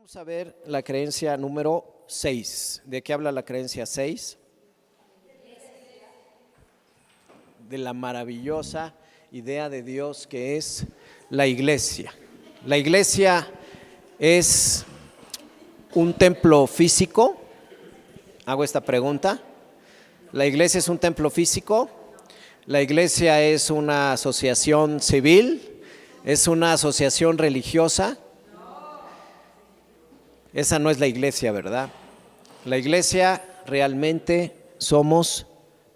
Vamos a ver la creencia número 6. ¿De qué habla la creencia 6? De la maravillosa idea de Dios que es la iglesia. La iglesia es un templo físico. Hago esta pregunta. ¿La iglesia es un templo físico? ¿La iglesia es una asociación civil? ¿Es una asociación religiosa? Esa no es la iglesia, ¿verdad? La iglesia realmente somos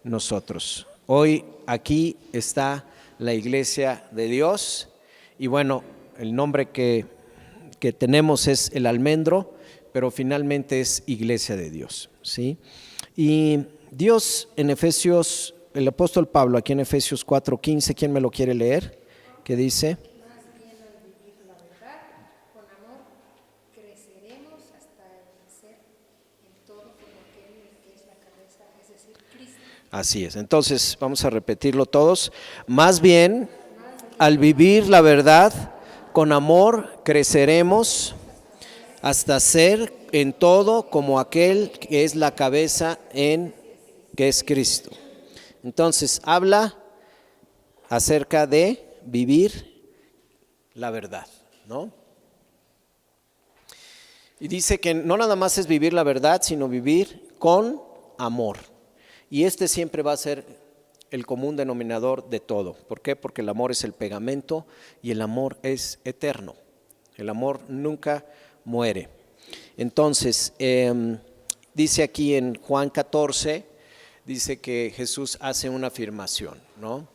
nosotros. Hoy aquí está la iglesia de Dios y bueno, el nombre que tenemos es el almendro, pero finalmente es iglesia de Dios, ¿sí? Y Dios en Efesios, el apóstol Pablo aquí en Efesios 4:15, ¿quién me lo quiere leer? ¿Qué dice? Así es, entonces vamos a repetirlo todos. Más bien, al vivir la verdad con amor, creceremos hasta ser en todo como aquel que es la cabeza que es Cristo. Entonces, habla acerca de vivir la verdad, ¿no? Y dice que no nada más es vivir la verdad, sino vivir con amor. Y este siempre va a ser el común denominador de todo. ¿Por qué? Porque el amor es el pegamento y el amor es eterno. El amor nunca muere. Entonces, dice aquí en Juan 14, dice que Jesús hace una afirmación, ¿no?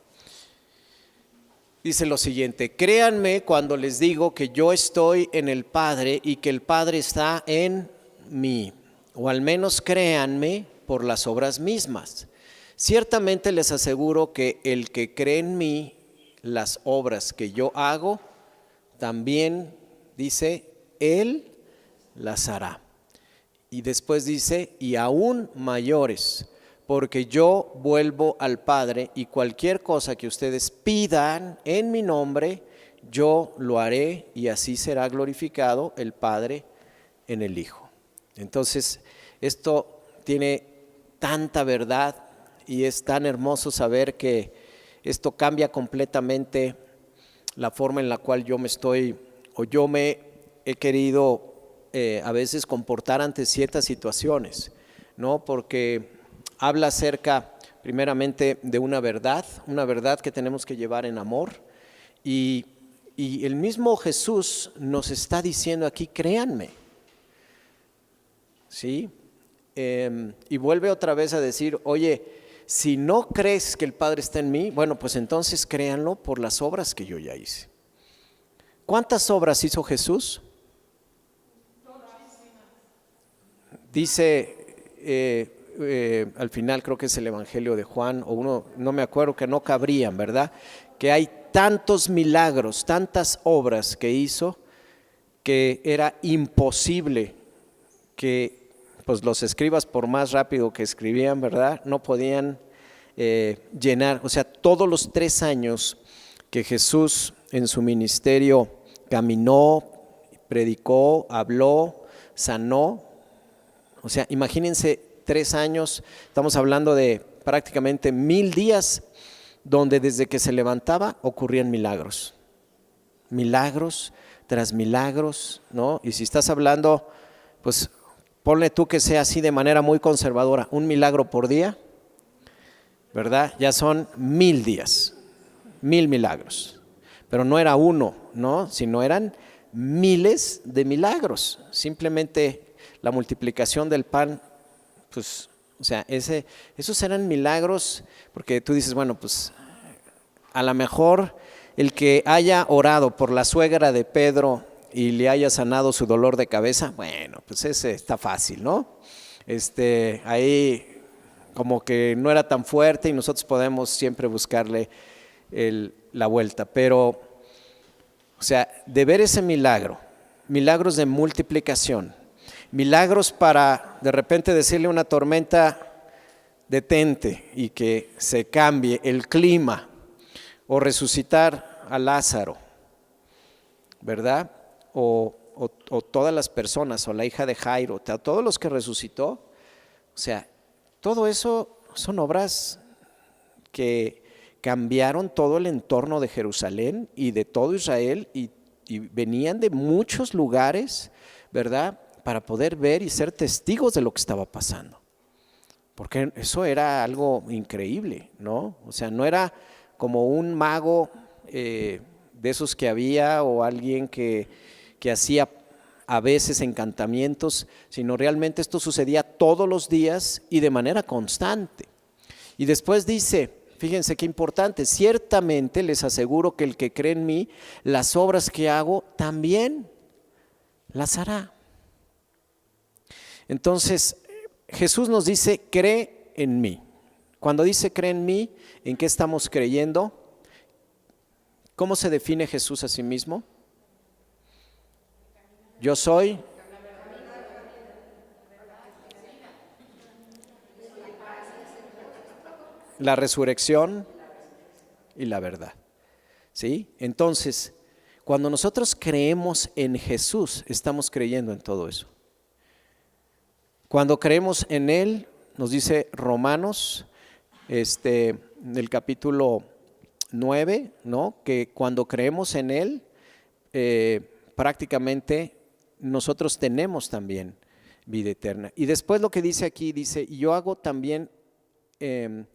Dice lo siguiente: créanme cuando les digo que yo estoy en el Padre y que el Padre está en mí, o al menos créanme por las obras mismas. Ciertamente les aseguro que el que cree en mí, las obras que yo hago, también, dice, él las hará. Y después dice, y aún mayores, porque yo vuelvo al Padre y cualquier cosa que ustedes pidan en mi nombre, yo lo haré y así será glorificado el Padre en el Hijo. Entonces, esto tiene tanta verdad y es tan hermoso saber que esto cambia completamente la forma en la cual yo me he querido a veces comportar ante ciertas situaciones, ¿no? Porque habla acerca primeramente de una verdad que tenemos que llevar en amor y el mismo Jesús nos está diciendo aquí, créanme, ¿sí? Y vuelve otra vez a decir, oye, si no crees que el Padre está en mí, bueno, pues entonces créanlo por las obras que yo ya hice. ¿Cuántas obras hizo Jesús? Dice al final, creo que es el Evangelio de Juan, o uno, no me acuerdo, que no cabrían, ¿verdad? Que hay tantos milagros, tantas obras que hizo, que era imposible que pues los escribas, por más rápido que escribían, ¿verdad?, no podían llenar. O sea, todos los 3 años que Jesús en su ministerio caminó, predicó, habló, sanó. O sea, imagínense 3 años, estamos hablando de prácticamente 1000 días, donde desde que se levantaba ocurrían milagros. Milagros tras milagros, ¿no? Y si estás hablando, pues ponle tú que sea así de manera muy conservadora, un milagro por día, ¿verdad? Ya son 1000 días, 1000 milagros. Pero no era uno, ¿no? Sino eran miles de milagros. Simplemente la multiplicación del pan, pues, o sea, esos eran milagros, porque tú dices, bueno, pues, a lo mejor el que haya orado por la suegra de Pedro y le haya sanado su dolor de cabeza, bueno, pues ese está fácil, ¿no? Ahí como que no era tan fuerte y nosotros podemos siempre buscarle la vuelta, pero, o sea, de ver ese milagro, milagros de multiplicación, milagros para de repente decirle a una tormenta, detente y que se cambie el clima, o resucitar a Lázaro, ¿verdad? O o todas las personas, o la hija de Jairo, todos los que resucitó, o sea, todo eso son obras que cambiaron todo el entorno de Jerusalén y de todo Israel y venían de muchos lugares, ¿verdad?, para poder ver y ser testigos de lo que estaba pasando. Porque eso era algo increíble, ¿no? O sea, no era como un mago de esos que había o alguien que hacía a veces encantamientos, sino realmente esto sucedía todos los días y de manera constante. Y después dice, fíjense qué importante, ciertamente les aseguro que el que cree en mí, las obras que hago también las hará. Entonces, Jesús nos dice, cree en mí. Cuando dice cree en mí, ¿en qué estamos creyendo? ¿Cómo se define Jesús a sí mismo? Yo soy la resurrección y la verdad. ¿Sí? Entonces, cuando nosotros creemos en Jesús, estamos creyendo en todo eso. Cuando creemos en Él, nos dice Romanos, en el capítulo 9, ¿no?, que cuando creemos en Él, prácticamente nosotros tenemos también vida eterna. Y después lo que dice aquí, dice, y yo hago también, el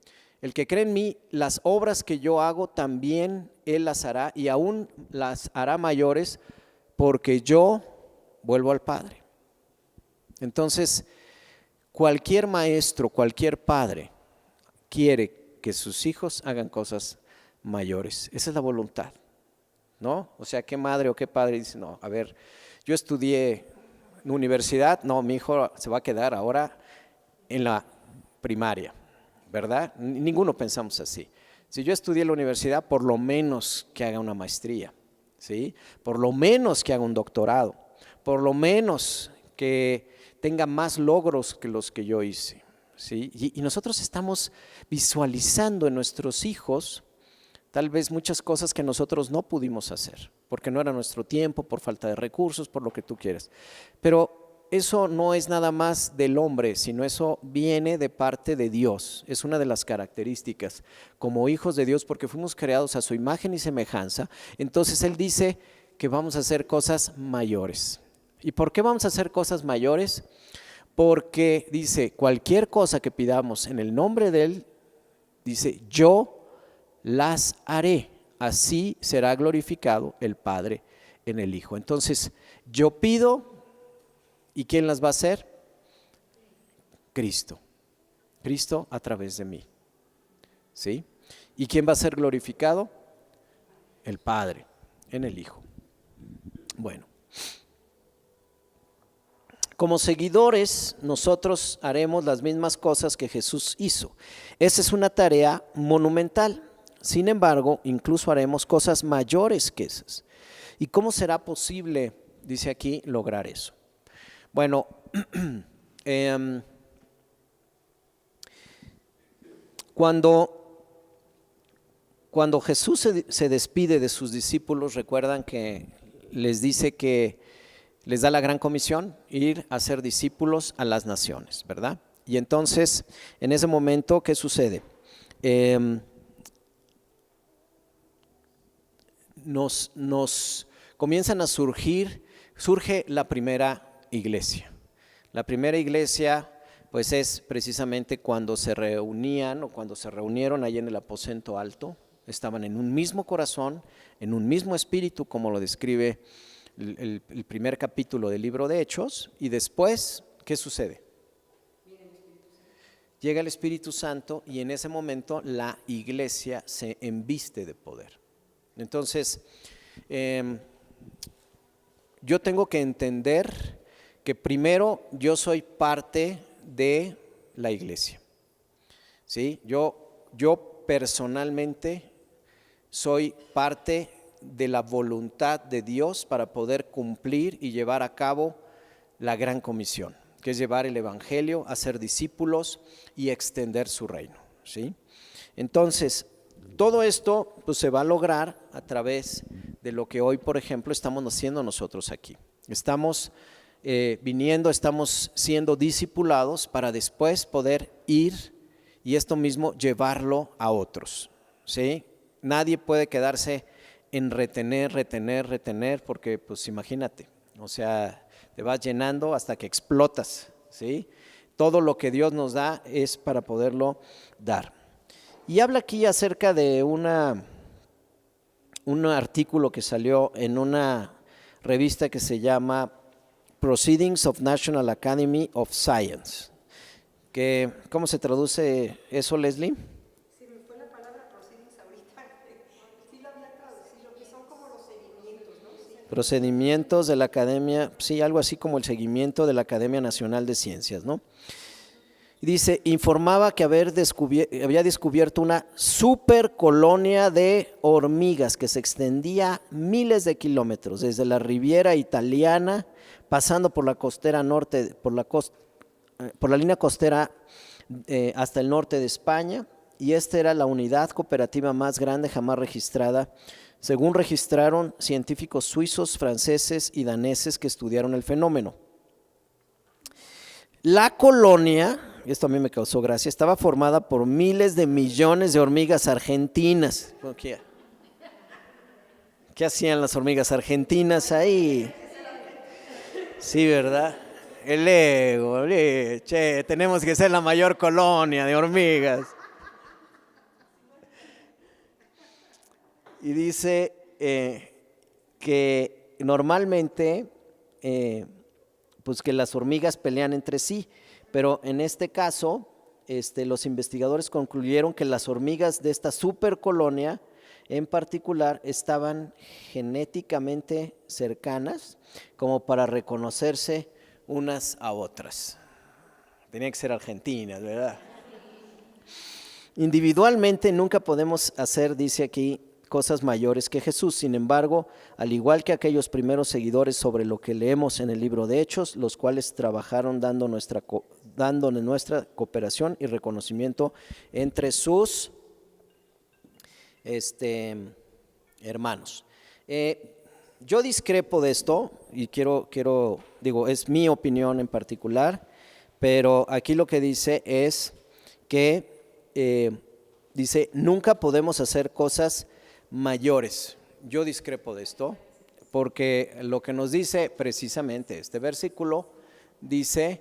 que cree en mí, las obras que yo hago también Él las hará y aún las hará mayores porque yo vuelvo al Padre. Entonces, cualquier maestro, cualquier padre quiere que sus hijos hagan cosas mayores. Esa es la voluntad, ¿no? O sea, ¿qué madre o qué padre dice, no, a ver, yo estudié en universidad, no, mi hijo se va a quedar ahora en la primaria, ¿verdad? Ninguno pensamos así. Si yo estudié en la universidad, por lo menos que haga una maestría, ¿sí? Por lo menos que haga un doctorado, por lo menos que tenga más logros que los que yo hice, ¿sí? Y nosotros estamos visualizando en nuestros hijos tal vez muchas cosas que nosotros no pudimos hacer, porque no era nuestro tiempo, por falta de recursos, por lo que tú quieras. Pero eso no es nada más del hombre, sino eso viene de parte de Dios. Es una de las características como hijos de Dios, porque fuimos creados a su imagen y semejanza. Entonces Él dice que vamos a hacer cosas mayores. ¿Y por qué vamos a hacer cosas mayores? Porque dice, cualquier cosa que pidamos en el nombre de Él, dice, yo las haré. Así será glorificado el Padre en el Hijo. Entonces, yo pido, ¿y quién las va a hacer? Cristo. Cristo a través de mí. ¿Sí? ¿Y quién va a ser glorificado? El Padre en el Hijo. Bueno. Como seguidores, nosotros haremos las mismas cosas que Jesús hizo. Esa es una tarea monumental. Sin embargo, incluso haremos cosas mayores que esas. ¿Y cómo será posible, dice aquí, lograr eso? Bueno, cuando Jesús se despide de sus discípulos, recuerdan que les dice que les da la gran comisión, ir a ser discípulos a las naciones, ¿verdad? Y entonces, en ese momento, ¿qué sucede? Nos comienzan a surge la primera iglesia. La primera iglesia, pues es precisamente cuando se reunían o cuando se reunieron ahí en el aposento alto, estaban en un mismo corazón, en un mismo espíritu, como lo describe el primer capítulo del libro de Hechos. Y después, ¿qué sucede? Llega el Espíritu Santo y en ese momento la iglesia se embiste de poder. Entonces, yo tengo que entender que primero yo soy parte de la iglesia, ¿sí? Yo personalmente soy parte de la voluntad de Dios para poder cumplir y llevar a cabo la gran comisión, que es llevar el evangelio, hacer discípulos y extender su reino, ¿sí? Entonces, todo esto pues se va a lograr a través de lo que hoy, por ejemplo, estamos haciendo nosotros aquí. Estamos viniendo, estamos siendo discipulados para después poder ir y esto mismo llevarlo a otros, ¿sí? Nadie puede quedarse en retener, porque pues imagínate, o sea, te vas llenando hasta que explotas, ¿sí? Todo lo que Dios nos da es para poderlo dar. Y habla aquí acerca de un artículo que salió en una revista que se llama Proceedings of National Academy of Science. Que, ¿cómo se traduce eso, Leslie? Sí, me fue la palabra proceedings ahorita. Sí lo había traducido, que son como los seguimientos, ¿no? Sí. Procedimientos de la Academia, sí, algo así como el seguimiento de la Academia Nacional de Ciencias, ¿no? Y dice, informaba que había descubierto una supercolonia de hormigas que se extendía miles de kilómetros, desde la Riviera Italiana, pasando por la costera norte, por la línea costera hasta el norte de España, y esta era la unidad cooperativa más grande jamás registrada, según registraron científicos suizos, franceses y daneses que estudiaron el fenómeno. La colonia, y esto a mí me causó gracia, estaba formada por miles de millones de hormigas argentinas. ¿Qué hacían las hormigas argentinas ahí? Sí, ¿verdad? El ego, che, tenemos que ser la mayor colonia de hormigas. Y dice que normalmente, pues que las hormigas pelean entre sí, pero en este caso, los investigadores concluyeron que las hormigas de esta supercolonia en particular estaban genéticamente cercanas como para reconocerse unas a otras. Tenían que ser argentinas, ¿verdad? Individualmente nunca podemos hacer, dice aquí, cosas mayores que Jesús. Sin embargo, al igual que aquellos primeros seguidores sobre lo que leemos en el libro de Hechos, los cuales trabajaron dándonos nuestra cooperación y reconocimiento entre sus hermanos. Yo discrepo de esto y digo, es mi opinión en particular, pero aquí lo que dice es que dice, nunca podemos hacer cosas mayores. Yo discrepo de esto, porque lo que nos dice precisamente este versículo, dice,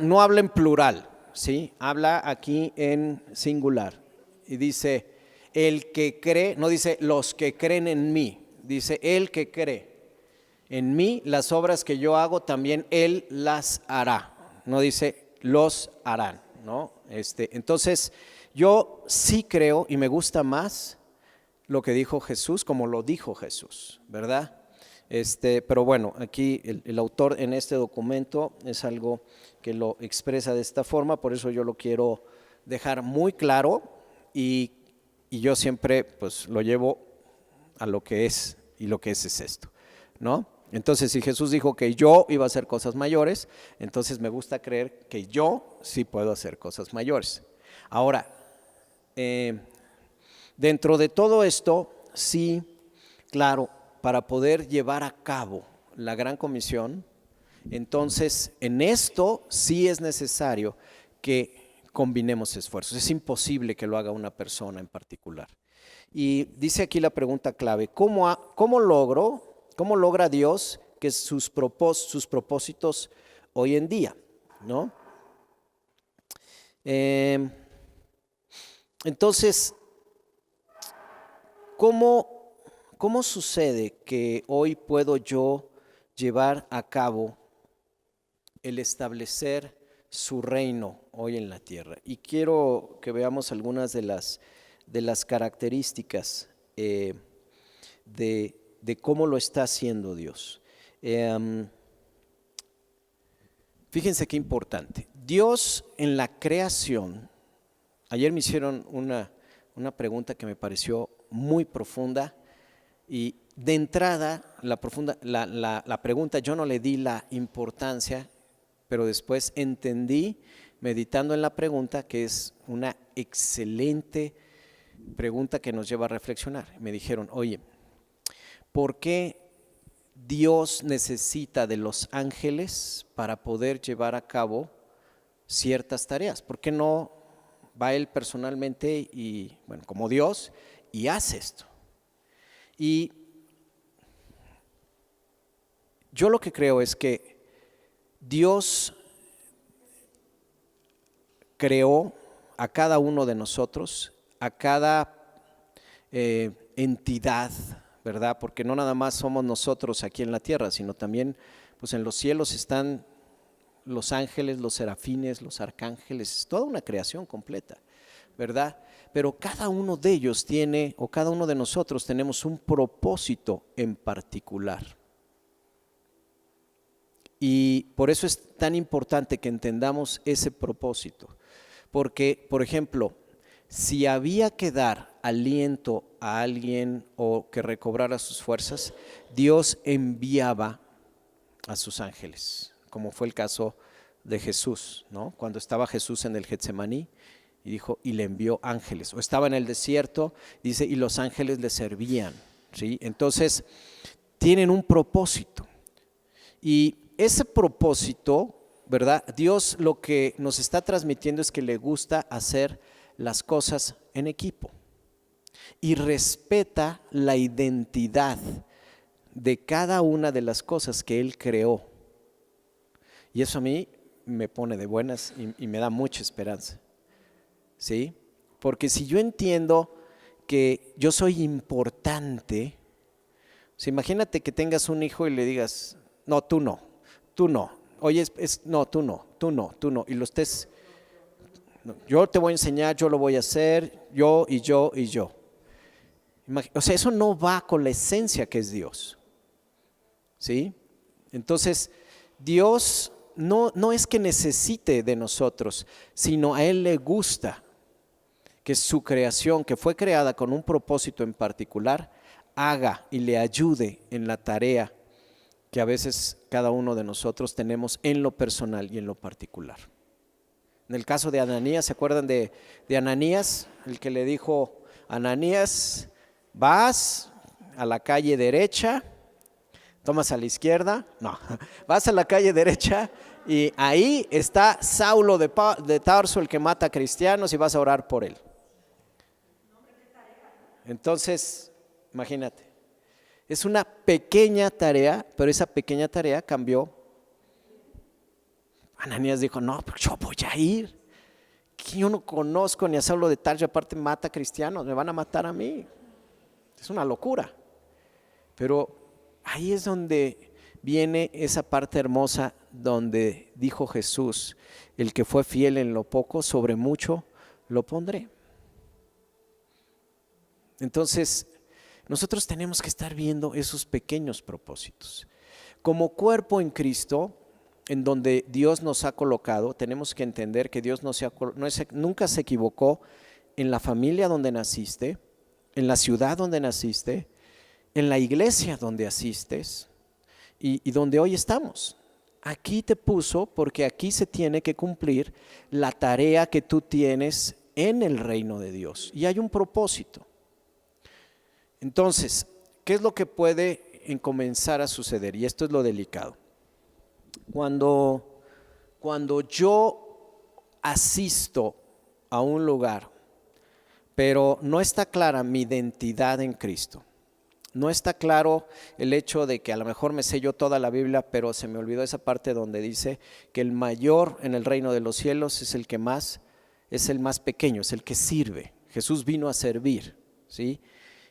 no habla en plural, ¿sí? Habla aquí en singular, y dice, el que cree, no dice los que creen en mí, dice el que cree en mí, las obras que yo hago también él las hará, no dice los harán, ¿no? Entonces, yo sí creo y me gusta más lo que dijo Jesús, como lo dijo Jesús, ¿verdad? Pero bueno, aquí el autor en este documento es algo que lo expresa de esta forma, por eso yo lo quiero dejar muy claro y yo siempre pues lo llevo a lo que es, y lo que es esto, ¿no? Entonces, si Jesús dijo que yo iba a hacer cosas mayores, entonces me gusta creer que yo sí puedo hacer cosas mayores. Ahora, dentro de todo esto, sí, claro, para poder llevar a cabo la gran comisión, entonces en esto sí es necesario que combinemos esfuerzos. Es imposible que lo haga una persona en particular. Y dice aquí la pregunta clave, ¿cómo logra Dios que sus propósitos hoy en día, ¿no? Entonces, ¿cómo sucede que hoy puedo yo llevar a cabo el establecer su reino hoy en la tierra? Y quiero que veamos algunas de las características de cómo lo está haciendo Dios. Fíjense qué importante. Dios en la creación, ayer me hicieron una pregunta que me pareció muy profunda y de entrada la pregunta yo no le di la importancia, pero después entendí meditando en la pregunta que es una excelente pregunta que nos lleva a reflexionar. Me dijeron, oye, ¿por qué Dios necesita de los ángeles para poder llevar a cabo ciertas tareas. ¿Por qué no va Él personalmente y, bueno, como Dios, y hace esto? Y yo lo que creo es que Dios creó a cada uno de nosotros, a cada entidad, ¿verdad? Porque no nada más somos nosotros aquí en la tierra, sino también pues en los cielos están los ángeles, los serafines, los arcángeles, toda una creación completa, ¿verdad? Pero cada uno de ellos tiene, o cada uno de nosotros tenemos un propósito en particular. Y por eso es tan importante que entendamos ese propósito. Porque, por ejemplo, si había que dar aliento a alguien o que recobrara sus fuerzas, Dios enviaba a sus ángeles, como fue el caso de Jesús, ¿no? Cuando estaba Jesús en el Getsemaní y dijo, y le envió ángeles. O estaba en el desierto, dice, y los ángeles le servían, ¿sí? Entonces, tienen un propósito. Y ese propósito, ¿verdad? Dios lo que nos está transmitiendo es que le gusta hacer las cosas en equipo y respeta la identidad de cada una de las cosas que Él creó. Y eso a mí me pone de buenas y me da mucha esperanza, ¿sí? Porque si yo entiendo que yo soy importante, o sea, imagínate que tengas un hijo y le digas, no, tú no, tú no. Oye, no, tú no, tú no, tú no. Y lo estés, no, yo te voy a enseñar, yo lo voy a hacer, yo y yo y yo. O sea, eso no va con la esencia que es Dios, ¿sí? Entonces, Dios no es que necesite de nosotros, sino a Él le gusta que su creación, que fue creada con un propósito en particular, haga y le ayude en la tarea que a veces cada uno de nosotros tenemos en lo personal y en lo particular. En el caso de Ananías, ¿se acuerdan de Ananías? El que le dijo, Ananías, vas a la calle derecha, tomas a la izquierda, no, vas a la calle derecha y ahí está Saulo de Tarso, el que mata a cristianos, y vas a orar por él. Entonces, imagínate. Es una pequeña tarea, pero esa pequeña tarea cambió. Ananías dijo, no, pero yo voy a ir. Que yo no conozco ni a Saulo de Tarso, aparte mata a cristianos, me van a matar a mí. Es una locura. Pero ahí es donde viene esa parte hermosa donde dijo Jesús, el que fue fiel en lo poco, sobre mucho lo pondré. Entonces, nosotros tenemos que estar viendo esos pequeños propósitos. Como cuerpo en Cristo, en donde Dios nos ha colocado, tenemos que entender que Dios nunca se equivocó en la familia donde naciste, en la ciudad donde naciste, en la iglesia donde asistes y donde hoy estamos. Aquí te puso porque aquí se tiene que cumplir la tarea que tú tienes en el reino de Dios. Y hay un propósito. Entonces, ¿qué es lo que puede comenzar a suceder? Y esto es lo delicado. Cuando yo asisto a un lugar, pero no está clara mi identidad en Cristo, no está claro el hecho de que a lo mejor me sé yo toda la Biblia, pero se me olvidó esa parte donde dice que el mayor en el reino de los cielos es el que más, es el más pequeño, es el que sirve. Jesús vino a servir, ¿sí?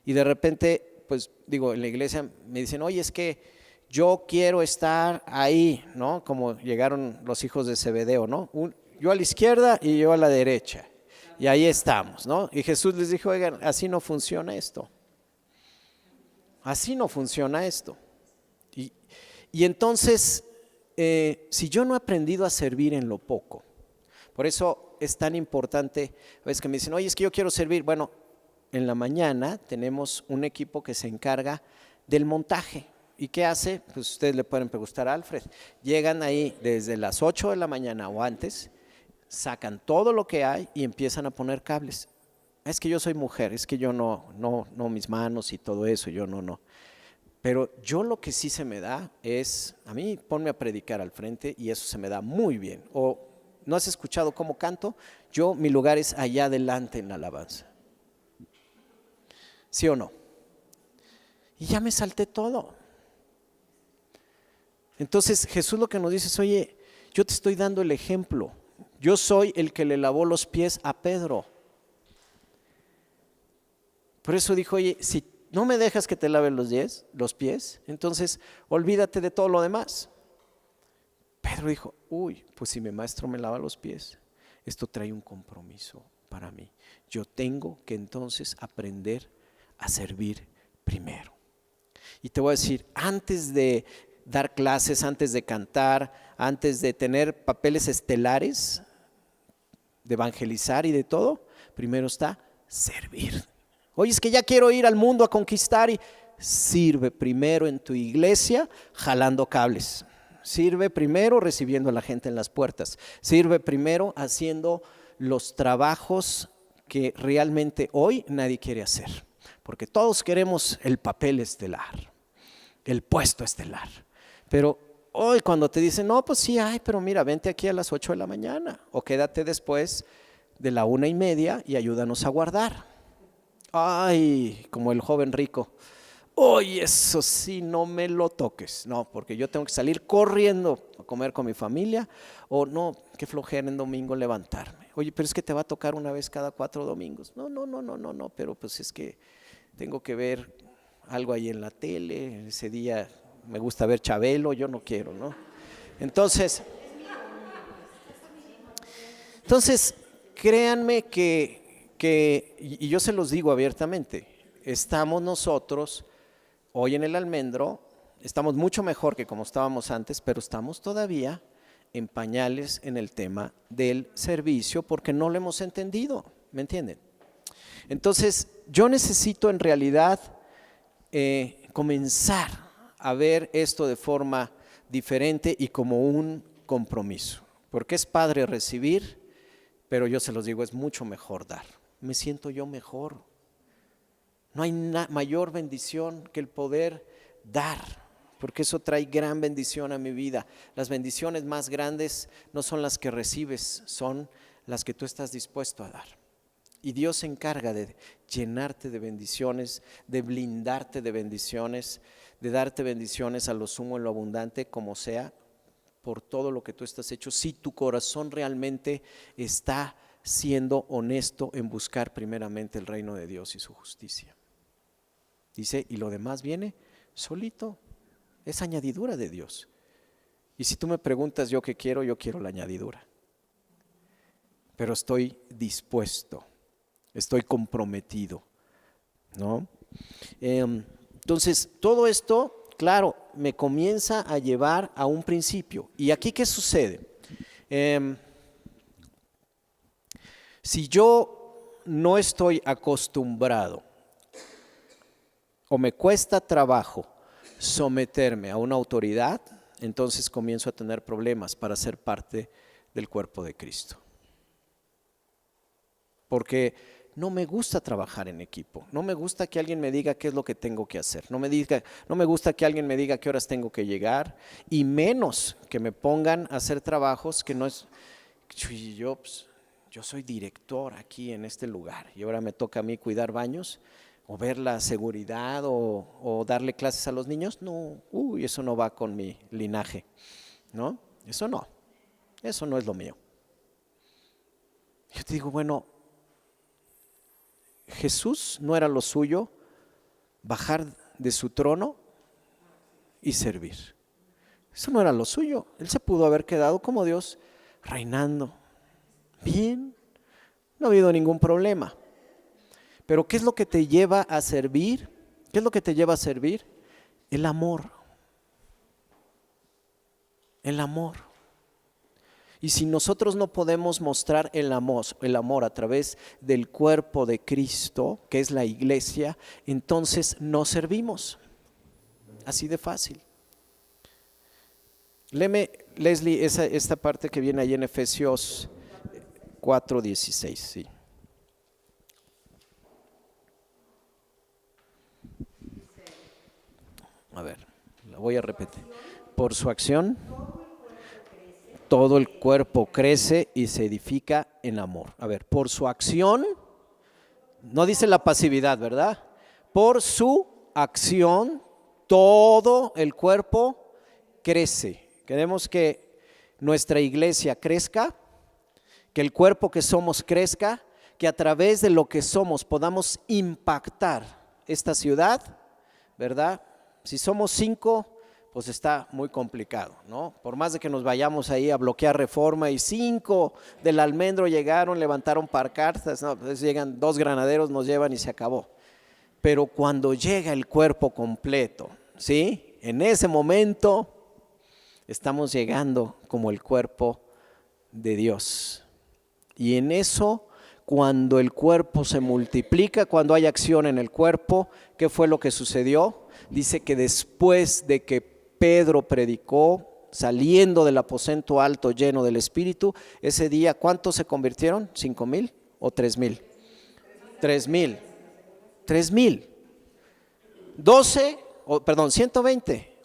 Y de repente, pues digo, en la iglesia me dicen, oye, es que yo quiero estar ahí, ¿no? Como llegaron los hijos de Zebedeo, ¿no? Yo a la izquierda y yo a la derecha. Y ahí estamos, ¿no? Y Jesús les dijo, oigan, así no funciona esto. Así no funciona esto. Y entonces, si yo no he aprendido a servir en lo poco, por eso es tan importante, a veces que me dicen, oye, es que yo quiero servir, bueno, en la mañana tenemos un equipo que se encarga del montaje. ¿Y qué hace? Pues ustedes le pueden preguntar a Alfred. Llegan ahí desde las 8 de la mañana o antes, sacan todo lo que hay y empiezan a poner cables. Es que yo soy mujer, es que yo no mis manos y todo eso, yo no. Pero yo lo que sí se me da es, a mí ponme a predicar al frente y eso se me da muy bien. O ¿no has escuchado cómo canto? Mi lugar es allá adelante en la alabanza. ¿Sí o no? Y ya me salté todo. Entonces Jesús lo que nos dice es, oye, yo te estoy dando el ejemplo. Yo soy el que le lavó los pies a Pedro. Por eso dijo, oye, si no me dejas que te lave los pies, entonces olvídate de todo lo demás. Pedro dijo, uy, pues si mi maestro me lava los pies, esto trae un compromiso para mí. Yo tengo que entonces aprender a servir primero. Y te voy a decir, antes de dar clases, antes de cantar, antes de tener papeles estelares, de evangelizar y de todo, primero está servir. Oye, es que ya quiero ir al mundo a conquistar y sirve primero en tu iglesia jalando cables. Sirve primero recibiendo a la gente en las puertas. Sirve primero haciendo los trabajos que realmente hoy nadie quiere hacer. Porque todos queremos el papel estelar, el puesto estelar. Pero hoy cuando te dicen, no, pues sí, pero mira, vente aquí a las 8 de la mañana o quédate después de la 1:30 y ayúdanos a guardar. Ay, como el joven rico. Oye, eso sí, no me lo toques. No, porque yo tengo que salir corriendo a comer con mi familia. O no, qué flojera en domingo levantarme. Oye, pero es que te va a tocar una vez cada 4 domingos. No, pero pues es que tengo que ver algo ahí en la tele. Ese día me gusta ver Chabelo, yo no quiero, ¿no? Entonces créanme y yo se los digo abiertamente, estamos nosotros hoy en el Almendro, estamos mucho mejor que como estábamos antes, pero estamos todavía en pañales en el tema del servicio porque no lo hemos entendido, ¿me entienden? Entonces, yo necesito en realidad comenzar a ver esto de forma diferente y como un compromiso, porque es padre recibir, pero yo se los digo, es mucho mejor dar. Me siento yo mejor. No hay mayor bendición que el poder dar, porque eso trae gran bendición a mi vida. Las bendiciones más grandes no son las que recibes, son las que tú estás dispuesto a dar. Y Dios se encarga de llenarte de bendiciones, de blindarte de bendiciones, de darte bendiciones a lo sumo y lo abundante, como sea, por todo lo que tú estás hecho, si tu corazón realmente está siendo honesto en buscar primeramente el reino de Dios y su justicia. Dice, y lo demás viene solito, es añadidura de Dios. Y si tú me preguntas yo quiero la añadidura. Pero estoy dispuesto, estoy comprometido, ¿no? Entonces, todo esto, claro, me comienza a llevar a un principio. ¿Y aquí qué sucede? Si yo no estoy acostumbrado o me cuesta trabajo someterme a una autoridad, entonces comienzo a tener problemas para ser parte del cuerpo de Cristo. Porque no me gusta trabajar en equipo, no me gusta que alguien me diga qué es lo que tengo que hacer, no me gusta que alguien me diga qué horas tengo que llegar, y menos que me pongan a hacer trabajos que no es, yo soy director aquí en este lugar y ahora me toca a mí cuidar baños o ver la seguridad o darle clases a los niños. No, eso no va con mi linaje, ¿no? Eso no es lo mío. Yo te digo, bueno, Jesús no era lo suyo bajar de su trono y servir. Eso no era lo suyo. Él se pudo haber quedado como Dios reinando. Bien, no ha habido ningún problema. Pero ¿qué es lo que te lleva a servir? ¿Qué es lo que te lleva a servir? El amor. El amor. Y si nosotros no podemos mostrar el amor a través del cuerpo de Cristo, que es la iglesia, entonces no servimos. Así de fácil. Léeme, Leslie, esta parte que viene ahí en Efesios 4:16, sí. A ver, la voy a repetir. Por su acción, todo el cuerpo crece y se edifica en amor. A ver, por su acción, no dice la pasividad, ¿verdad? Por su acción, todo el cuerpo crece. Queremos que nuestra iglesia crezca, que el cuerpo que somos crezca, que a través de lo que somos podamos impactar esta ciudad, ¿verdad? Si somos 5, pues está muy complicado, ¿no? Por más de que nos vayamos ahí a bloquear Reforma y 5 del Almendro llegaron, levantaron pancartas, no, pues llegan 2 granaderos, nos llevan y se acabó. Pero cuando llega el cuerpo completo, ¿sí? En ese momento estamos llegando como el cuerpo de Dios. Y en eso, cuando el cuerpo se multiplica, cuando hay acción en el cuerpo, ¿qué fue lo que sucedió? Dice que después de que Pedro predicó, saliendo del aposento alto lleno del Espíritu, ese día, ¿cuántos se convirtieron? ¿5,000 o 3,000? 3,000. 3,000. 120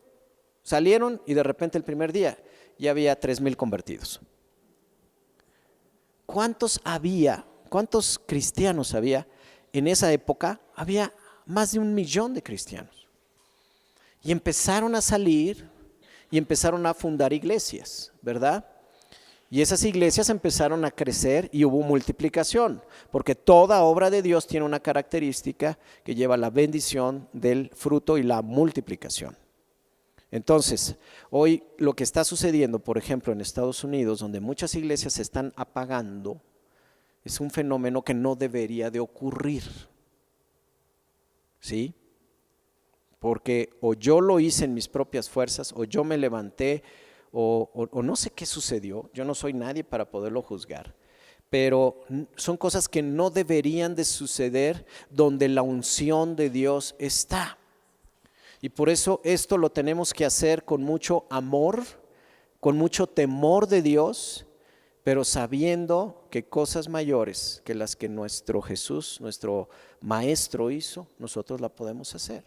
salieron y de repente el primer día ya había 3,000 convertidos. ¿Cuántos cristianos había? En esa época había más de 1,000,000 de cristianos. Y empezaron a salir y empezaron a fundar iglesias, ¿verdad? Y esas iglesias empezaron a crecer y hubo multiplicación, porque toda obra de Dios tiene una característica que lleva la bendición del fruto y la multiplicación. Entonces, hoy lo que está sucediendo, por ejemplo, en Estados Unidos, donde muchas iglesias se están apagando, es un fenómeno que no debería de ocurrir, ¿sí? Porque o yo lo hice en mis propias fuerzas, o yo me levanté, o no sé qué sucedió, yo no soy nadie para poderlo juzgar, pero son cosas que no deberían de suceder donde la unción de Dios está. Y por eso esto lo tenemos que hacer con mucho amor, con mucho temor de Dios, pero sabiendo que cosas mayores que las que nuestro Jesús, nuestro Maestro hizo, nosotros la podemos hacer.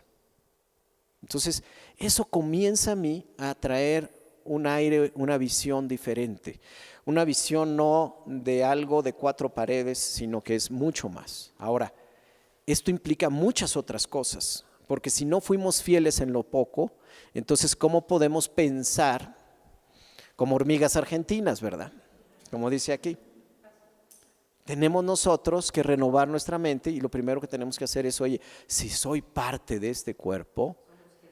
Entonces, eso comienza a mí a traer un aire, una visión diferente. Una visión no de algo de 4 paredes, sino que es mucho más. Ahora, esto implica muchas otras cosas, porque si no fuimos fieles en lo poco, entonces ¿cómo podemos pensar como hormigas argentinas, verdad? Como dice aquí. Tenemos nosotros que renovar nuestra mente y lo primero que tenemos que hacer es, oye, si soy parte de este cuerpo,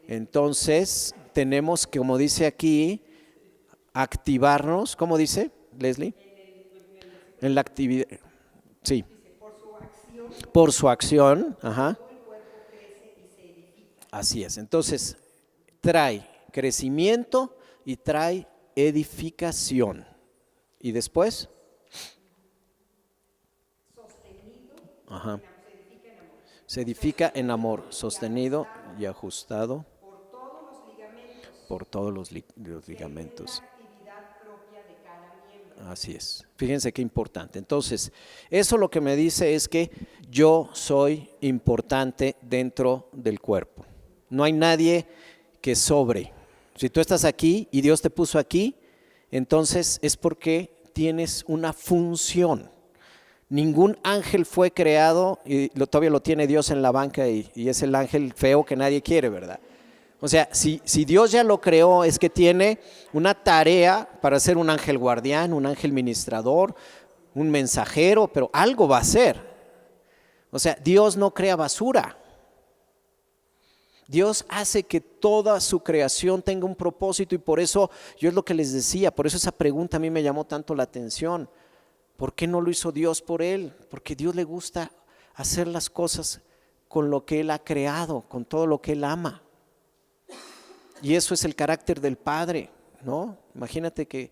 entonces tenemos que, como dice aquí, activarnos. ¿Cómo dice, Leslie? En la actividad. Sí. Por su acción. Ajá. Así es. Entonces, trae crecimiento y trae edificación. ¿Y después? Ajá. Se edifica en amor, sostenido y ajustado por todos los ligamentos. Así es. Fíjense qué importante. Entonces, eso lo que me dice es que yo soy importante dentro del cuerpo. No hay nadie que sobre. Si tú estás aquí y Dios te puso aquí, entonces es porque tienes una función. Ningún ángel fue creado y todavía lo tiene Dios en la banca y es el ángel feo que nadie quiere, ¿verdad? O sea, si Dios ya lo creó, es que tiene una tarea para ser un ángel guardián, un ángel ministrador, un mensajero, pero algo va a ser. O sea, Dios no crea basura. Dios hace que toda su creación tenga un propósito y por eso, yo es lo que les decía, por eso esa pregunta a mí me llamó tanto la atención. ¿Por qué no lo hizo Dios por él? Porque Dios le gusta hacer las cosas con lo que Él ha creado, con todo lo que Él ama. Y eso es el carácter del Padre, ¿no? Imagínate que,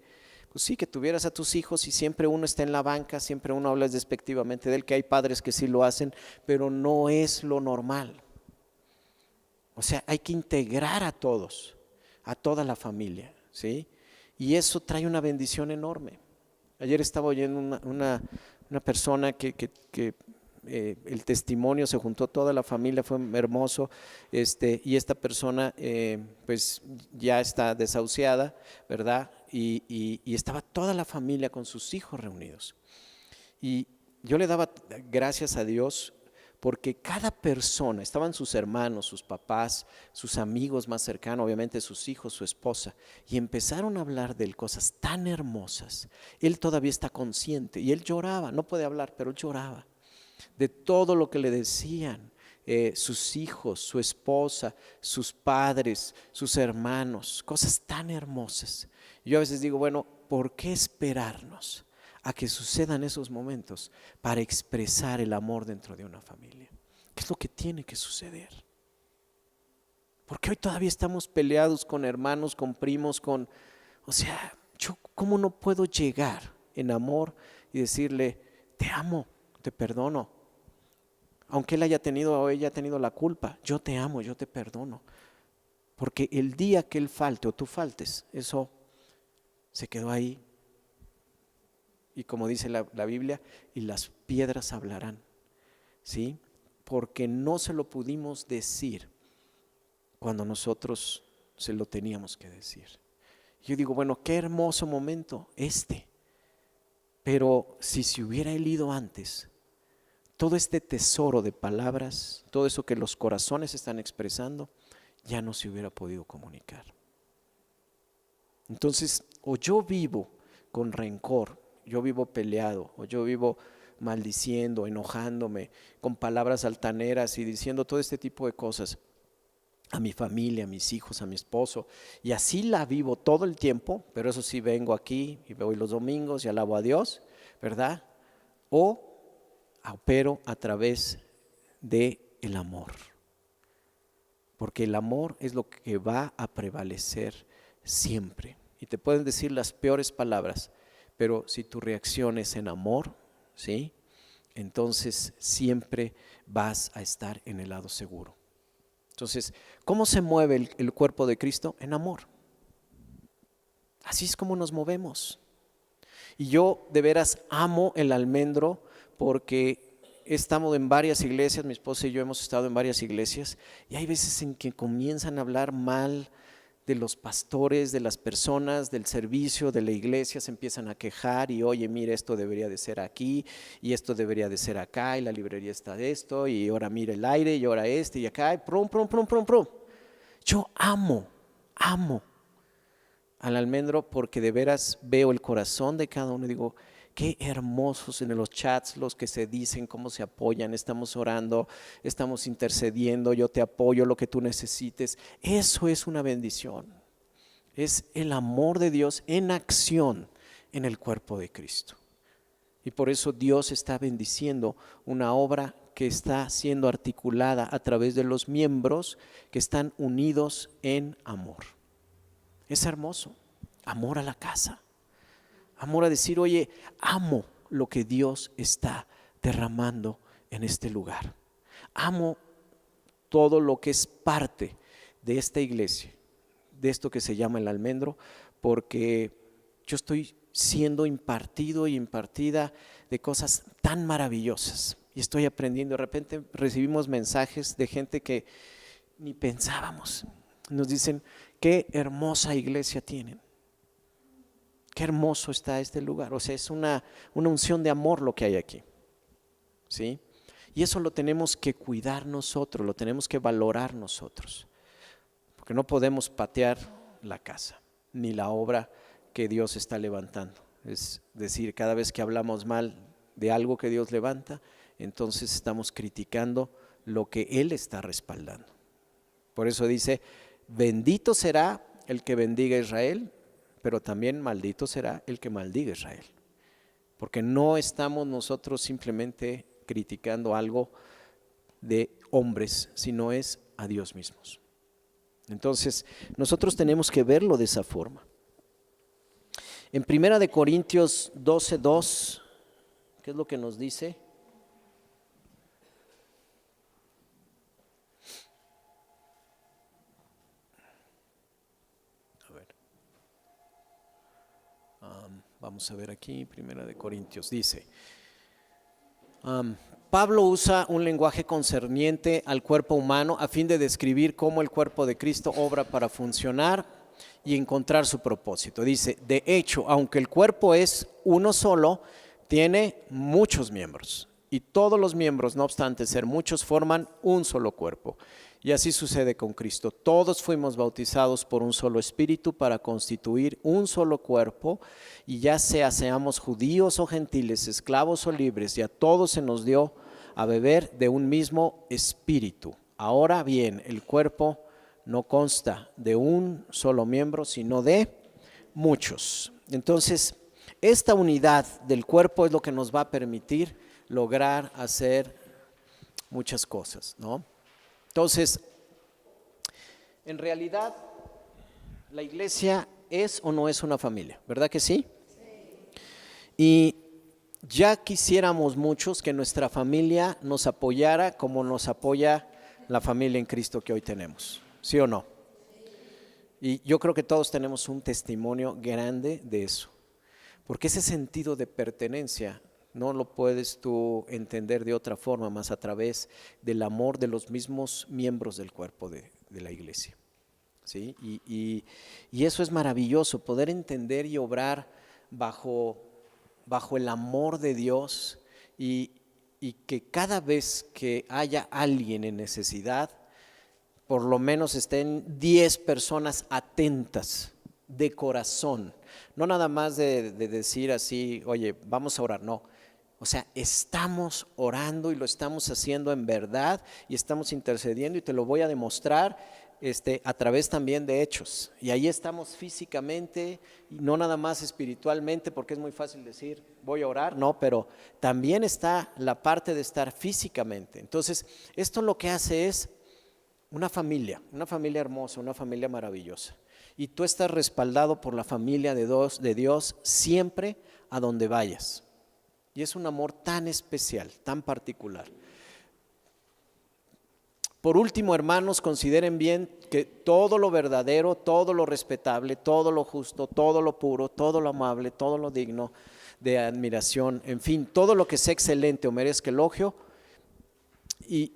pues sí, que tuvieras a tus hijos y siempre uno está en la banca, siempre uno habla despectivamente de él, que hay padres que sí lo hacen, pero no es lo normal. O sea, hay que integrar a todos, a toda la familia, ¿sí? Y eso trae una bendición enorme. Ayer estaba oyendo una persona que el testimonio, se juntó toda la familia, fue hermoso, y esta persona pues ya está desahuciada, ¿verdad? Y estaba toda la familia con sus hijos reunidos. Y yo le daba gracias a Dios porque cada persona, estaban sus hermanos, sus papás, sus amigos más cercanos, obviamente sus hijos, su esposa, y empezaron a hablar de él cosas tan hermosas. Él todavía está consciente y él lloraba, no puede hablar, pero él lloraba de todo lo que le decían sus hijos, su esposa, sus padres, sus hermanos, cosas tan hermosas. Yo a veces digo, bueno, ¿por qué esperarnos a que sucedan esos momentos para expresar el amor dentro de una familia? ¿Qué es lo que tiene que suceder? Porque hoy todavía estamos peleados con hermanos, con primos, o sea, yo cómo no puedo llegar en amor y decirle, te amo, te perdono. Aunque él haya tenido o ella ha tenido la culpa, yo te amo, yo te perdono. Porque el día que él falte o tú faltes, eso se quedó ahí. Y como dice la Biblia, y las piedras hablarán, ¿sí? Porque no se lo pudimos decir cuando nosotros se lo teníamos que decir. Yo digo, bueno, qué hermoso momento pero si se hubiera él ido antes, todo este tesoro de palabras, todo eso que los corazones están expresando, ya no se hubiera podido comunicar. Entonces, o yo vivo con rencor, yo vivo peleado, o yo vivo maldiciendo, enojándome, con palabras altaneras y diciendo todo este tipo de cosas a mi familia, a mis hijos, a mi esposo, y así la vivo todo el tiempo, pero eso sí, vengo aquí y voy los domingos y alabo a Dios, ¿verdad? O opero a través del amor, porque el amor es lo que va a prevalecer siempre. Y te pueden decir las peores palabras, pero si tu reacción es en amor, ¿sí? Entonces siempre vas a estar en el lado seguro. Entonces, ¿cómo se mueve el cuerpo de Cristo? En amor. Así es como nos movemos. Y yo de veras amo el almendro porque estamos en varias iglesias, mi esposa y yo hemos estado en varias iglesias, y hay veces en que comienzan a hablar mal de los pastores, de las personas, del servicio, de la iglesia, se empiezan a quejar y oye, mira, esto debería de ser aquí y esto debería de ser acá y la librería está de esto y ahora mira el aire y ahora y acá y prum, prum, prum, prum, prum. Yo amo al almendro porque de veras veo el corazón de cada uno y digo, qué hermosos en los chats los que se dicen, cómo se apoyan, estamos orando, estamos intercediendo, yo te apoyo lo que tú necesites. Eso es una bendición. Es el amor de Dios en acción en el cuerpo de Cristo. Y por eso Dios está bendiciendo una obra que está siendo articulada a través de los miembros que están unidos en amor. Es hermoso. Amor a la casa. Amor a decir, oye, amo lo que Dios está derramando en este lugar. Amo todo lo que es parte de esta iglesia, de esto que se llama el almendro, porque yo estoy siendo impartido y impartida de cosas tan maravillosas y estoy aprendiendo. De repente recibimos mensajes de gente que ni pensábamos. Nos dicen, qué hermosa iglesia tienen. Qué hermoso está este lugar. O sea, es una unción de amor lo que hay aquí, ¿sí? Y eso lo tenemos que cuidar nosotros, lo tenemos que valorar nosotros. Porque no podemos patear la casa, ni la obra que Dios está levantando. Es decir, cada vez que hablamos mal de algo que Dios levanta, entonces estamos criticando lo que Él está respaldando. Por eso dice, bendito será el que bendiga a Israel, pero también maldito será el que maldiga a Israel. Porque no estamos nosotros simplemente criticando algo de hombres, sino es a Dios mismos. Entonces, nosotros tenemos que verlo de esa forma. En 1 Corintios 12:2, ¿qué es lo que nos dice? Vamos a ver aquí, 1 Corintios dice, Pablo usa un lenguaje concerniente al cuerpo humano a fin de describir cómo el cuerpo de Cristo obra para funcionar y encontrar su propósito. Dice, de hecho, aunque el cuerpo es uno solo, tiene muchos miembros. Y todos los miembros, no obstante ser muchos, forman un solo cuerpo. Y así sucede con Cristo. Todos fuimos bautizados por un solo espíritu para constituir un solo cuerpo, y ya seamos judíos o gentiles, esclavos o libres, y a todos se nos dio a beber de un mismo espíritu. Ahora bien, el cuerpo no consta de un solo miembro, sino de muchos. Entonces, esta unidad del cuerpo es lo que nos va a permitir lograr hacer muchas cosas, ¿no? Entonces, en realidad, la iglesia es o no es una familia, ¿verdad que sí? Y ya quisiéramos muchos que nuestra familia nos apoyara como nos apoya la familia en Cristo que hoy tenemos, ¿sí o no? Y yo creo que todos tenemos un testimonio grande de eso, porque ese sentido de pertenencia no lo puedes tú entender de otra forma más a través del amor de los mismos miembros del cuerpo de la iglesia, ¿sí? Y eso es maravilloso, poder entender y obrar bajo el amor de Dios, y que cada vez que haya alguien en necesidad, por lo menos estén 10 personas atentas de corazón, no nada más de decir así, oye, vamos a orar, no. O sea, estamos orando y lo estamos haciendo en verdad y estamos intercediendo, y te lo voy a demostrar a través también de hechos. Y ahí estamos físicamente, y no nada más espiritualmente, porque es muy fácil decir voy a orar, no, pero también está la parte de estar físicamente. Entonces, esto lo que hace es una familia hermosa, una familia maravillosa. Y tú estás respaldado por la familia de Dios siempre a donde vayas. Y es un amor tan especial, tan particular. Por último, hermanos, consideren bien que todo lo verdadero, todo lo respetable, todo lo justo, todo lo puro, todo lo amable, todo lo digno de admiración, en fin, todo lo que sea excelente o merezca elogio, y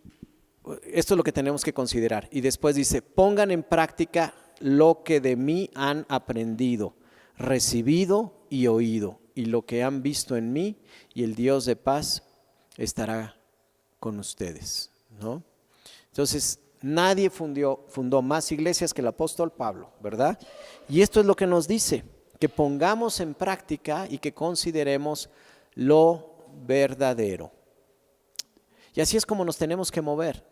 esto es lo que tenemos que considerar. Y después dice, pongan en práctica lo que de mí han aprendido, recibido y oído, y lo que han visto en mí, y el Dios de paz estará con ustedes, ¿no? Entonces, nadie fundó más iglesias que el apóstol Pablo, ¿verdad? Y esto es lo que nos dice, que pongamos en práctica y que consideremos lo verdadero. Y así es como nos tenemos que mover,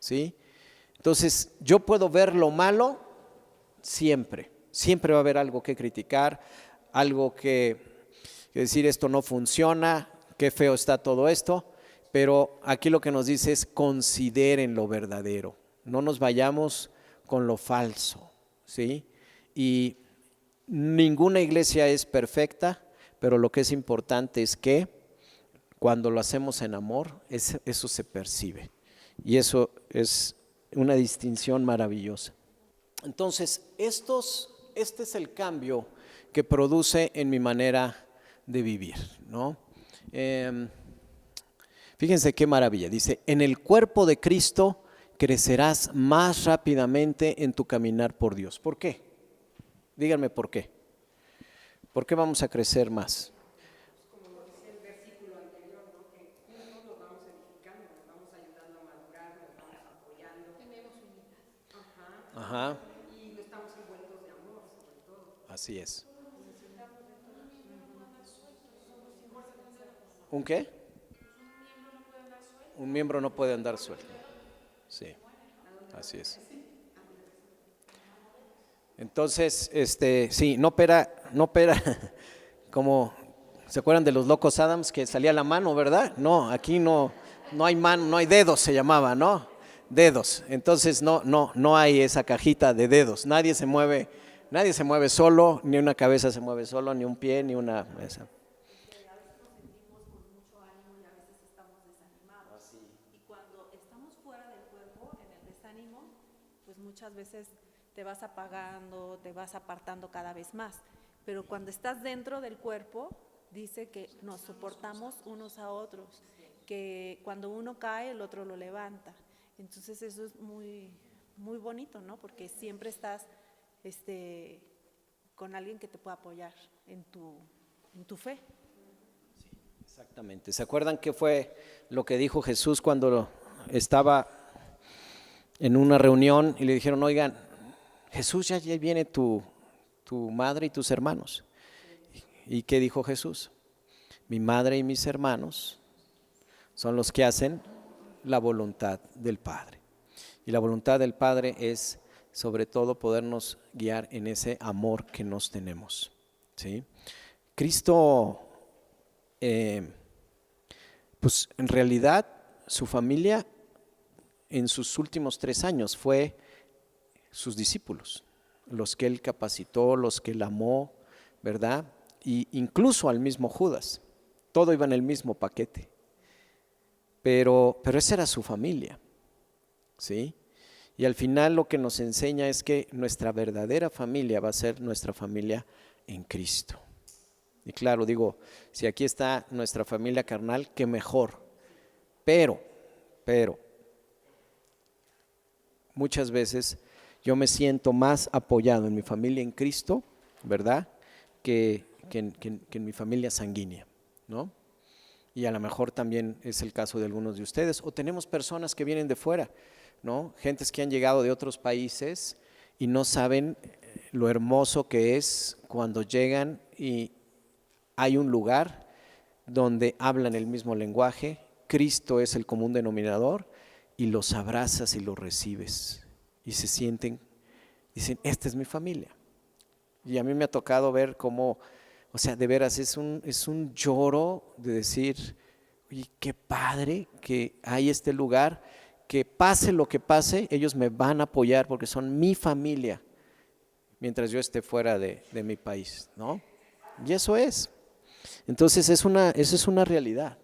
¿sí? Entonces, yo puedo ver lo malo siempre va a haber algo que criticar, algo que decir esto no funciona, qué feo está todo esto, pero aquí lo que nos dice es consideren lo verdadero, no nos vayamos con lo falso, ¿sí? Y ninguna iglesia es perfecta, pero lo que es importante es que cuando lo hacemos en amor, eso se percibe, y eso es una distinción maravillosa. Entonces, este es el cambio que produce en mi manera de vivir, ¿no? Fíjense qué maravilla, dice, en el cuerpo de Cristo crecerás más rápidamente en tu caminar por Dios. ¿Por qué? Díganme por qué. ¿Por qué vamos a crecer más? Como lo dice el versículo anterior, ¿no? Que juntos nos vamos edificando, nos vamos ayudando a madurar, nos vamos apoyando. Tenemos unidad. Ajá. Y estamos envueltos de amor, sobre todo. Así es. ¿Un qué? Un miembro no puede andar suelto. Sí, así es. Entonces, sí, no opera como, ¿se acuerdan de los locos Adams que salía la mano, verdad? No, aquí no hay mano, no hay dedos, se llamaba, ¿no? Dedos. Entonces no hay esa cajita de dedos. Nadie se mueve solo, ni una cabeza se mueve solo, ni un pie, ni una mesa. A veces nos sentimos con mucho ánimo y a veces estamos desanimados. Y cuando estamos fuera del cuerpo, en el desánimo, pues muchas veces te vas apagando, te vas apartando cada vez más. Pero cuando estás dentro del cuerpo, dice que nos soportamos unos a otros, que cuando uno cae el otro lo levanta. Entonces eso es muy, muy bonito, ¿no? Porque siempre estás con alguien que te pueda apoyar en tu fe. Exactamente. ¿Se acuerdan qué fue lo que dijo Jesús cuando estaba en una reunión y le dijeron, oigan, Jesús, ya viene tu madre y tus hermanos? ¿Y qué dijo Jesús? Mi madre y mis hermanos son los que hacen la voluntad del Padre. Y la voluntad del Padre es sobre todo podernos guiar en ese amor que nos tenemos, ¿sí? Cristo, pues en realidad su familia en sus últimos 3 años fue sus discípulos, los que él capacitó, los que él amó, ¿verdad? Y incluso al mismo Judas, todo iba en el mismo paquete, pero esa era su familia, ¿sí? Y al final lo que nos enseña es que nuestra verdadera familia va a ser nuestra familia en Cristo. Y claro, digo, si aquí está nuestra familia carnal, qué mejor, pero muchas veces yo me siento más apoyado en mi familia en Cristo, ¿verdad?, que en mi familia sanguínea, ¿no? Y a lo mejor también es el caso de algunos de ustedes, o tenemos personas que vienen de fuera, ¿no? Gentes que han llegado de otros países y no saben lo hermoso que es cuando llegan y hay un lugar donde hablan el mismo lenguaje, Cristo es el común denominador y los abrazas y los recibes y se sienten, dicen, esta es mi familia. Y a mí me ha tocado ver cómo, o sea, de veras es un lloro de decir, oye, qué padre que hay este lugar, que pase lo que pase, ellos me van a apoyar porque son mi familia, mientras yo esté fuera de mi país, ¿no? Y eso es. Entonces eso es una realidad.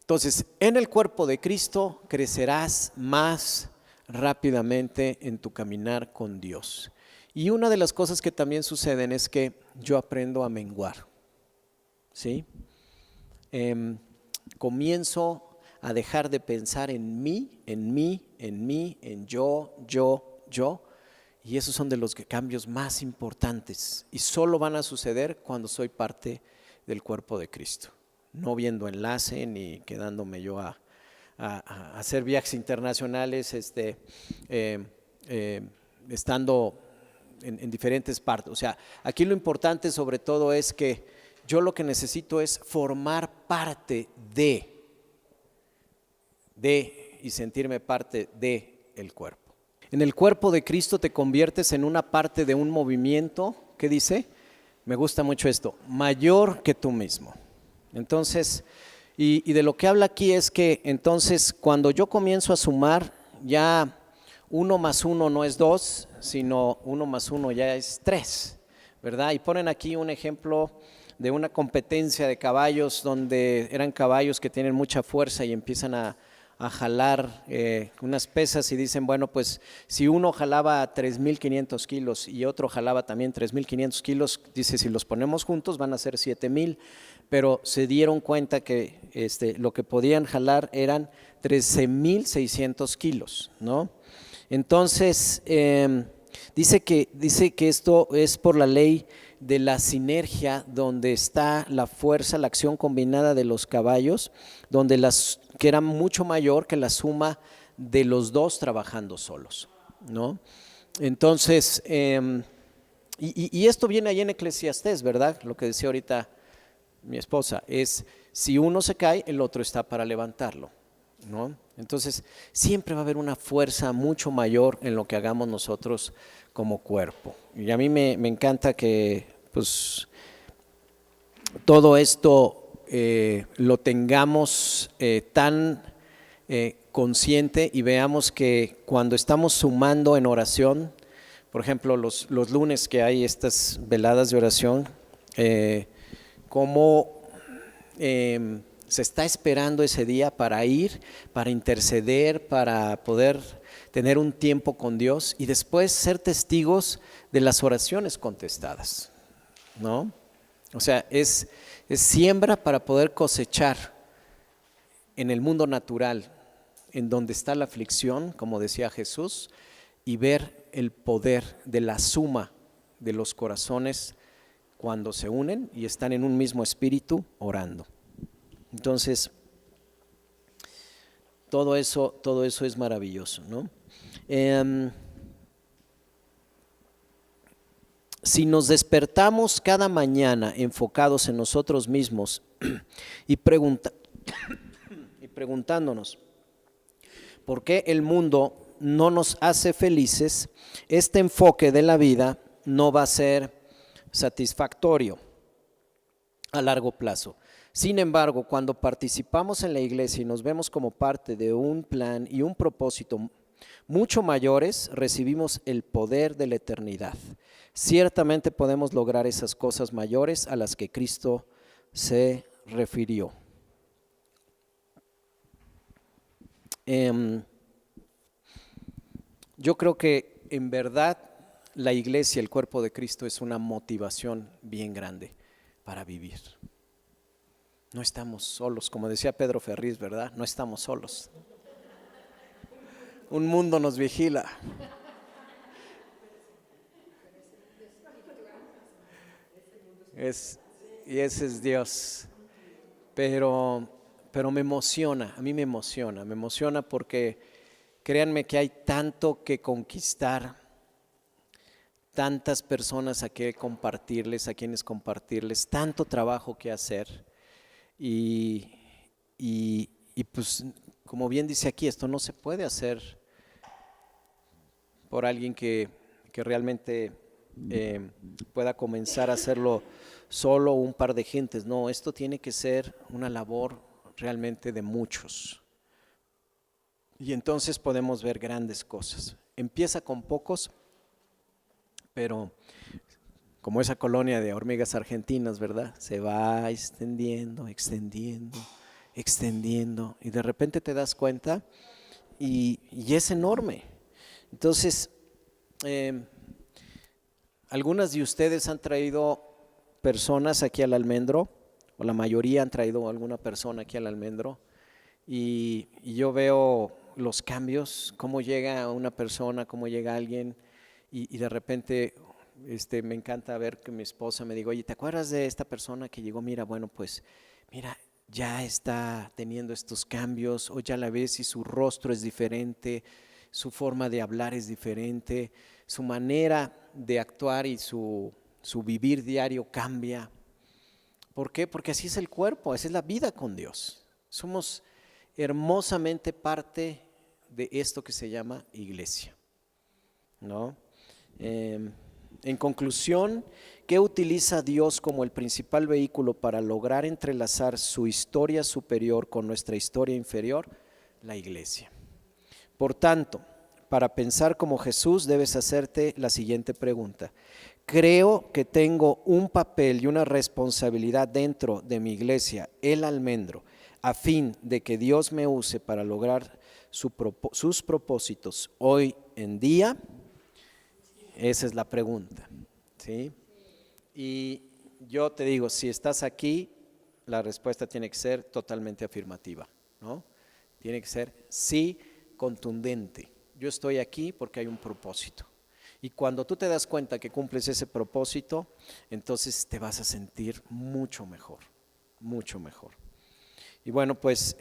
Entonces, en el cuerpo de Cristo crecerás más rápidamente en tu caminar con Dios. Y una de las cosas que también suceden es que yo aprendo a menguar, ¿sí? Comienzo a dejar de pensar en mí, en yo, y esos son de los cambios más importantes y solo van a suceder cuando soy parte del cuerpo de Cristo, no viendo enlace ni quedándome yo a hacer viajes internacionales, estando en diferentes partes. O sea, aquí lo importante sobre todo es que yo lo que necesito es formar parte de y sentirme parte de el cuerpo. En el cuerpo de Cristo te conviertes en una parte de un movimiento, ¿qué dice? Me gusta mucho esto, mayor que tú mismo. Entonces, y de lo que habla aquí es que entonces cuando yo comienzo a sumar, ya 1 más 1 no es 2, sino 1 más 1 ya es 3, ¿verdad? Y ponen aquí un ejemplo de una competencia de caballos donde eran caballos que tienen mucha fuerza y empiezan a jalar unas pesas y dicen, bueno, pues si uno jalaba 3,500 kilos y otro jalaba también 3,500 kilos, dice, si los ponemos juntos van a ser 7,000, pero se dieron cuenta que lo que podían jalar eran 13,600 kilos, ¿no? Entonces, dice que esto es por la ley de la sinergia, donde está la fuerza, la acción combinada de los caballos, donde que era mucho mayor que la suma de los dos trabajando solos, ¿no? Entonces, y esto viene ahí en Eclesiastés, ¿verdad? Lo que decía ahorita mi esposa, es si uno se cae, el otro está para levantarlo, ¿no? Entonces, siempre va a haber una fuerza mucho mayor en lo que hagamos nosotros como cuerpo. Y a mí me encanta que pues todo esto lo tengamos tan consciente y veamos que cuando estamos sumando en oración, por ejemplo, los lunes que hay estas veladas de oración, cómo se está esperando ese día para ir, para interceder, para poder tener un tiempo con Dios y después ser testigos de las oraciones contestadas, ¿no? O sea, es siembra para poder cosechar en el mundo natural, en donde está la aflicción, como decía Jesús, y ver el poder de la suma de los corazones cuando se unen y están en un mismo espíritu orando. Entonces, todo eso es maravilloso, ¿no? Si nos despertamos cada mañana enfocados en nosotros mismos y preguntándonos por qué el mundo no nos hace felices, este enfoque de la vida no va a ser satisfactorio a largo plazo. Sin embargo, cuando participamos en la iglesia y nos vemos como parte de un plan y un propósito mucho mayores, recibimos el poder de la eternidad. Ciertamente podemos lograr esas cosas mayores a las que Cristo se refirió. Yo creo que en verdad la iglesia, el cuerpo de Cristo, es una motivación bien grande para vivir. No estamos solos, como decía Pedro Ferriz, ¿verdad? No estamos solos. Un mundo nos vigila. Y ese es Dios. Pero me emociona, a mí me emociona porque créanme que hay tanto que conquistar, tantas personas a quienes compartirles, tanto trabajo que hacer. Y pues, como bien dice aquí, esto no se puede hacer por alguien que realmente pueda comenzar a hacerlo solo un par de gentes. No, esto tiene que ser una labor realmente de muchos. Y entonces podemos ver grandes cosas. Empieza con pocos, pero como esa colonia de hormigas argentinas, ¿verdad? Se va extendiendo, y de repente te das cuenta y es enorme. Entonces, algunas de ustedes han traído personas aquí al Almendro, o la mayoría han traído alguna persona aquí al Almendro, y yo veo los cambios, cómo llega una persona, cómo llega alguien, y de repente me encanta ver que mi esposa me diga, oye, ¿te acuerdas de esta persona que llegó? Mira, bueno, pues, mira, ya está teniendo estos cambios, o ya la ves y su rostro es diferente, su forma de hablar es diferente, su manera de actuar y su vivir diario cambia. ¿Por qué? Porque así es el cuerpo, así es la vida con Dios. Somos hermosamente parte de esto que se llama iglesia, ¿no? En conclusión, ¿qué utiliza Dios como el principal vehículo para lograr entrelazar su historia superior con nuestra historia inferior? La iglesia. Por tanto, para pensar como Jesús debes hacerte la siguiente pregunta. ¿Creo que tengo un papel y una responsabilidad dentro de mi iglesia, el Almendro, a fin de que Dios me use para lograr sus propósitos hoy en día? Esa es la pregunta, ¿sí? Y yo te digo, si estás aquí, la respuesta tiene que ser totalmente afirmativa, ¿no? Tiene que ser sí, contundente. Yo estoy aquí porque hay un propósito. Y cuando tú te das cuenta que cumples ese propósito, entonces te vas a sentir mucho mejor, mucho mejor. Y bueno, pues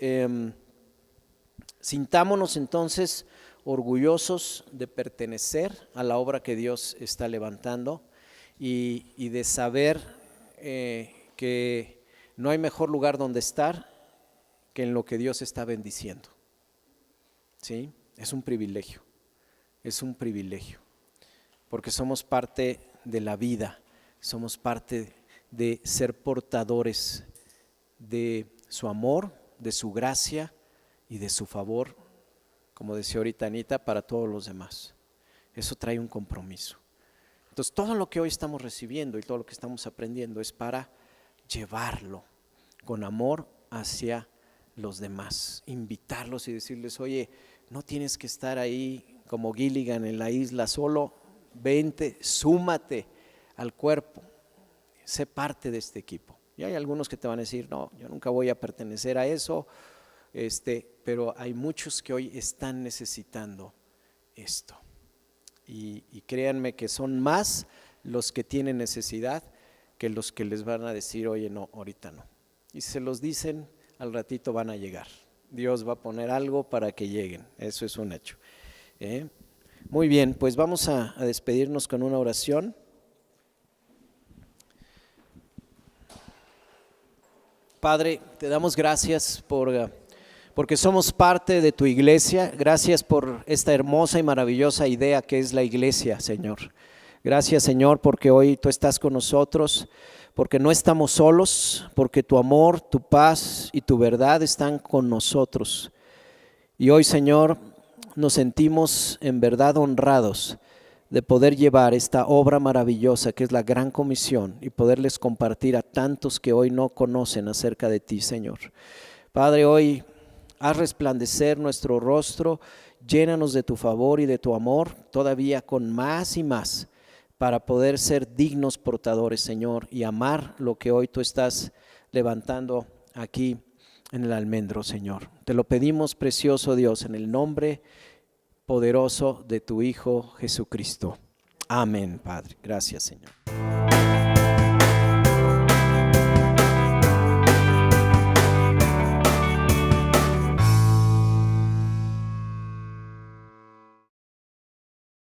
sintámonos entonces orgullosos de pertenecer a la obra que Dios está levantando y de saber que no hay mejor lugar donde estar que en lo que Dios está bendiciendo. ¿Sí? Es un privilegio, porque somos parte de la vida, somos parte de ser portadores de su amor, de su gracia y de su favor, como decía ahorita Anita, para todos los demás. Eso trae un compromiso. Entonces, todo lo que hoy estamos recibiendo y todo lo que estamos aprendiendo es para llevarlo con amor hacia los demás, invitarlos y decirles, oye, no tienes que estar ahí como Gilligan en la isla solo, vente, súmate al cuerpo. sé parte de este equipo. Y hay algunos que te van a decir, no, yo nunca voy a pertenecer a eso, pero hay muchos que hoy están necesitando esto. Y créanme que son más los que tienen necesidad que los que les van a decir, oye, no, ahorita no. Y si se los dicen, al ratito van a llegar. Dios va a poner algo para que lleguen, eso es un hecho. Muy bien, pues vamos a despedirnos con una oración. Padre, te damos gracias porque somos parte de tu iglesia. Gracias por esta hermosa y maravillosa idea que es la iglesia, Señor. Gracias, Señor, porque hoy tú estás con nosotros, porque no estamos solos, porque tu amor, tu paz y tu verdad están con nosotros. Y hoy, Señor, nos sentimos en verdad honrados de poder llevar esta obra maravillosa que es la Gran Comisión y poderles compartir a tantos que hoy no conocen acerca de ti, Señor. Padre, hoy haz resplandecer nuestro rostro, llénanos de tu favor y de tu amor, todavía con más y más, para poder ser dignos portadores, Señor, y amar lo que hoy tú estás levantando aquí en el almendro, Señor. Te lo pedimos, precioso Dios, en el nombre poderoso de tu Hijo Jesucristo. Amén, Padre. Gracias, Señor.